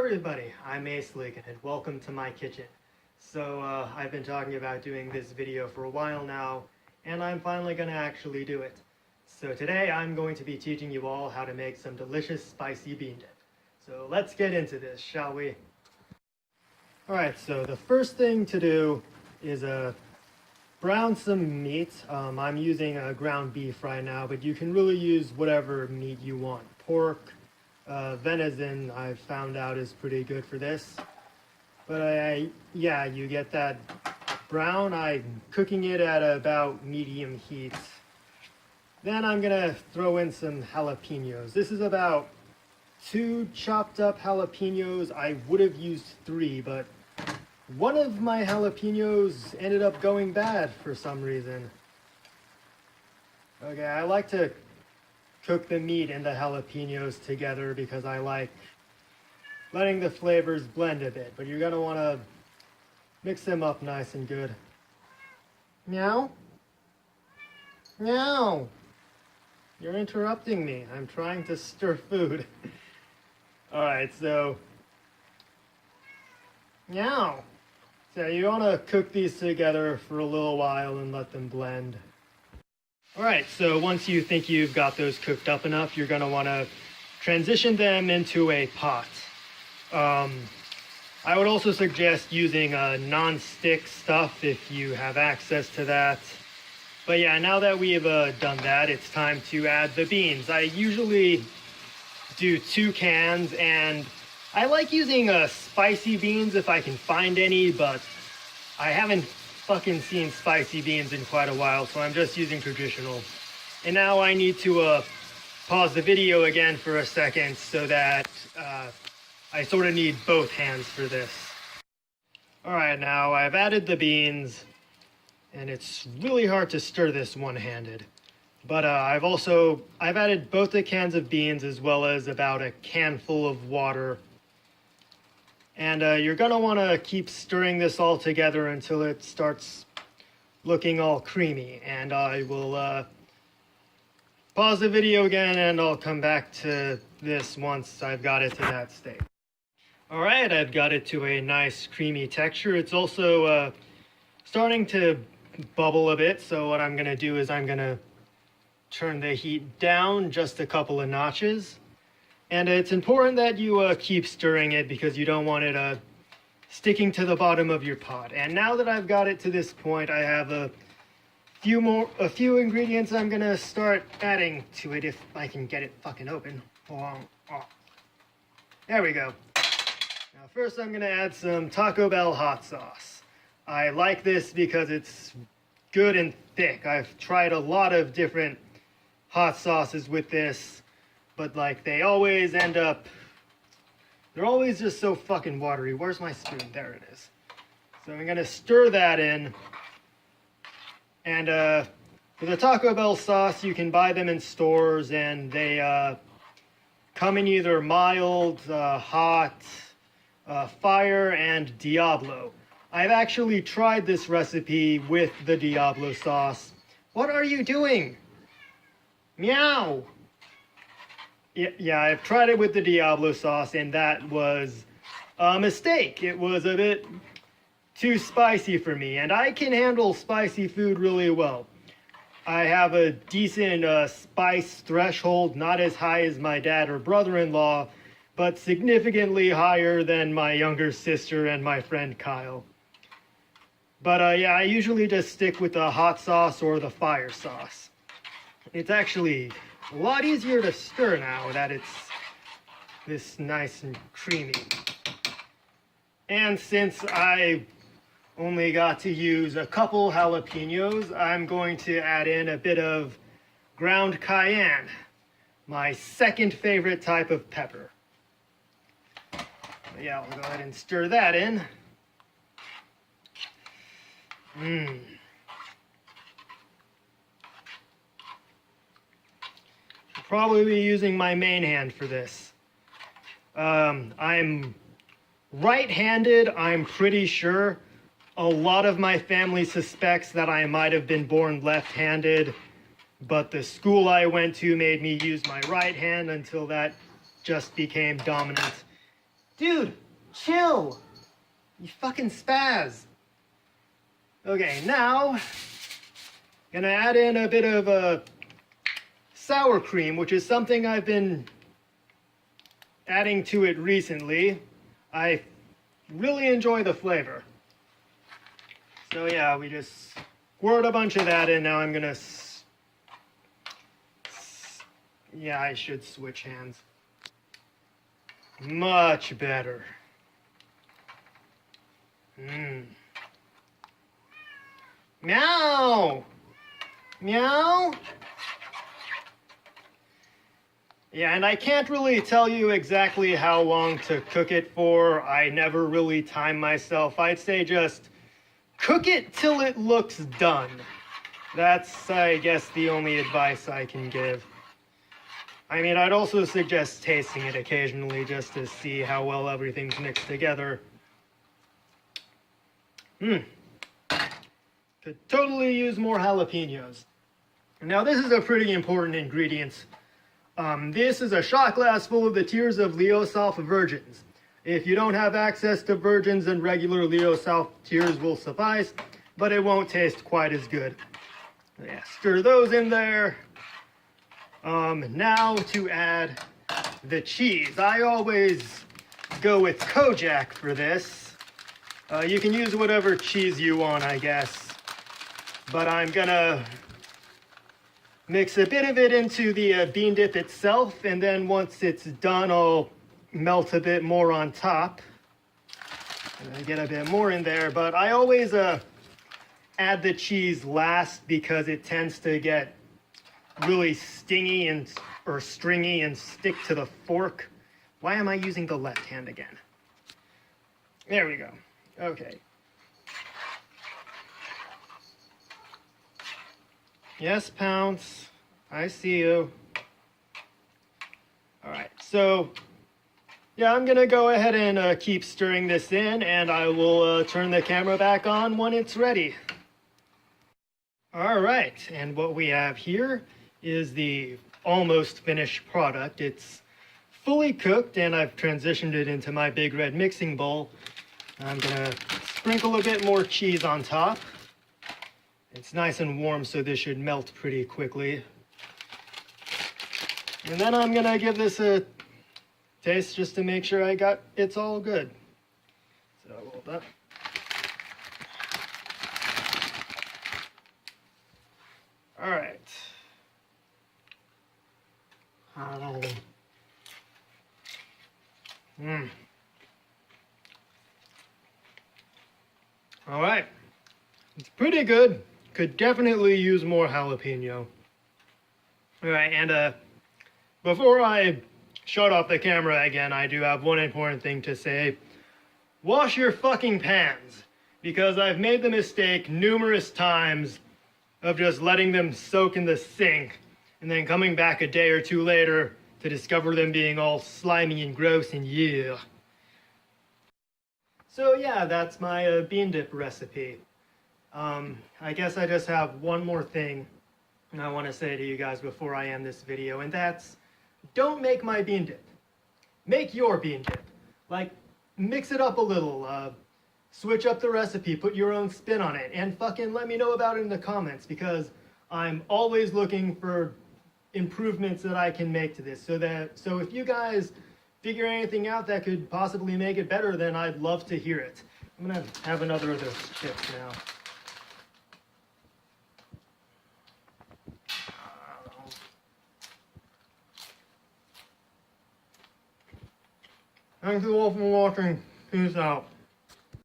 everybody, I'm Acelegin and welcome to my kitchen. So I've been talking about doing this video for a while now, and I'm finally going to actually do it. So today I'm going to be teaching you all how to make some delicious spicy bean dip. So let's get into this, shall we? Alright, so the first thing to do is brown some meat. I'm using ground beef right now, but you can really use whatever meat you want. Pork, venison, I've found out, is pretty good for this. But yeah, you get that brown. I'm cooking it at about medium heat. Then I'm gonna throw in some jalapenos. This is about 2 chopped up jalapenos. I would have used 3, but one of my jalapenos ended up going bad for some reason. Okay, I like to cook the meat and the jalapenos together because I like letting the flavors blend a bit, but you're gonna want to mix them up nice and good. Meow? Meow! You're interrupting me. I'm trying to stir food. Alright, so meow! So you want to cook these together for a little while and let them blend. Alright, so once you think you've got those cooked up enough, you're going to want to transition them into a pot. I would also suggest using non-stick stuff if you have access to that. But yeah, now that we've done that, it's time to add the beans. I usually do 2 cans, and I like using spicy beans if I can find any, but I haven't fucking seen spicy beans in quite a while, so I'm just using traditional. And now I need to pause the video again for a second so that I sort of need both hands for this. Alright, now I've added the beans, and it's really hard to stir this one-handed. But I've added both the cans of beans as well as about a can full of water. And you're going to want to keep stirring this all together until it starts looking all creamy. And I will pause the video again, and I'll come back to this once I've got it to that state. Alright, I've got it to a nice creamy texture. It's also starting to bubble a bit, so what I'm going to do is I'm going to turn the heat down just a couple of notches. And it's important that you keep stirring it because you don't want it sticking to the bottom of your pot. And now that I've got it to this point, I have a few ingredients I'm gonna start adding to it if I can get it fucking open. There we go. Now first I'm gonna add some Taco Bell hot sauce. I like this because it's good and thick. I've tried a lot of different hot sauces with this, but like they always end up, they're always just so fucking watery. Where's my spoon? There it is. So I'm gonna stir that in. And for the Taco Bell sauce, you can buy them in stores, and they come in either mild, hot, fire, and Diablo. I've actually tried this recipe with the Diablo sauce. What are you doing? Meow! Yeah, I've tried it with the Diablo sauce, and that was a mistake. It was a bit too spicy for me, and I can handle spicy food really well. I have a decent spice threshold, not as high as my dad or brother-in-law, but significantly higher than my younger sister and my friend Kyle. But yeah, I usually just stick with the hot sauce or the fire sauce. It's actually a lot easier to stir now that it's this nice and creamy. And since I only got to use a couple jalapenos, I'm going to add in a bit of ground cayenne, my second favorite type of pepper. But yeah, we'll go ahead and stir that in. Probably be using my main hand for this. I'm right-handed, I'm pretty sure. A lot of my family suspects that I might have been born left-handed, but the school I went to made me use my right hand until that just became dominant. Dude, chill. You fucking spaz. Okay, now, gonna add in a bit of sour cream, which is something I've been adding to it recently. I really enjoy the flavor. So yeah, we just squirt a bunch of that in. Now I'm gonna, yeah, I should switch hands. Much better. Meow! Meow! Yeah, and I can't really tell you exactly how long to cook it for. I never really time myself. I'd say just cook it till it looks done. That's, I guess, the only advice I can give. I mean, I'd also suggest tasting it occasionally just to see how well everything's mixed together. Could totally use more jalapenos. Now, this is a pretty important ingredient. This is a shot glass full of the tears of Leo South virgins. If you don't have access to virgins, then regular Leo South tears will suffice, but it won't taste quite as good. Yeah, stir those in there. Now to add the cheese. I always go with Kojak for this. You can use whatever cheese you want, I guess. But I'm gonna mix a bit of it into the bean dip itself, and then once it's done, I'll melt a bit more on top. And get a bit more in there, but I always add the cheese last because it tends to get really stingy or stringy and stick to the fork. Why am I using the left hand again? There we go. Okay. Yes, Pounce. I see you. All right, so yeah, I'm gonna go ahead and keep stirring this in, and I will turn the camera back on when it's ready. All right, and what we have here is the almost finished product. It's fully cooked, and I've transitioned it into my big red mixing bowl. I'm gonna sprinkle a bit more cheese on top. It's nice and warm, so this should melt pretty quickly. And then I'm gonna give this a taste just to make sure it's all good. So hold up. All right. All right. It's pretty good. Could definitely use more jalapeno. All right, and before I shut off the camera again, I do have one important thing to say. Wash your fucking pans, because I've made the mistake numerous times of just letting them soak in the sink and then coming back a day or two later to discover them being all slimy and gross and yeah. So yeah, that's my bean dip recipe. I guess I just have one more thing I want to say to you guys before I end this video, and that's, don't make my bean dip. Make your bean dip. Like, mix it up a little, switch up the recipe, put your own spin on it, and fucking let me know about it in the comments, because I'm always looking for improvements that I can make to this. So if you guys figure anything out that could possibly make it better, then I'd love to hear it. I'm gonna have another of those chips now. Thank you all for watching. Peace out.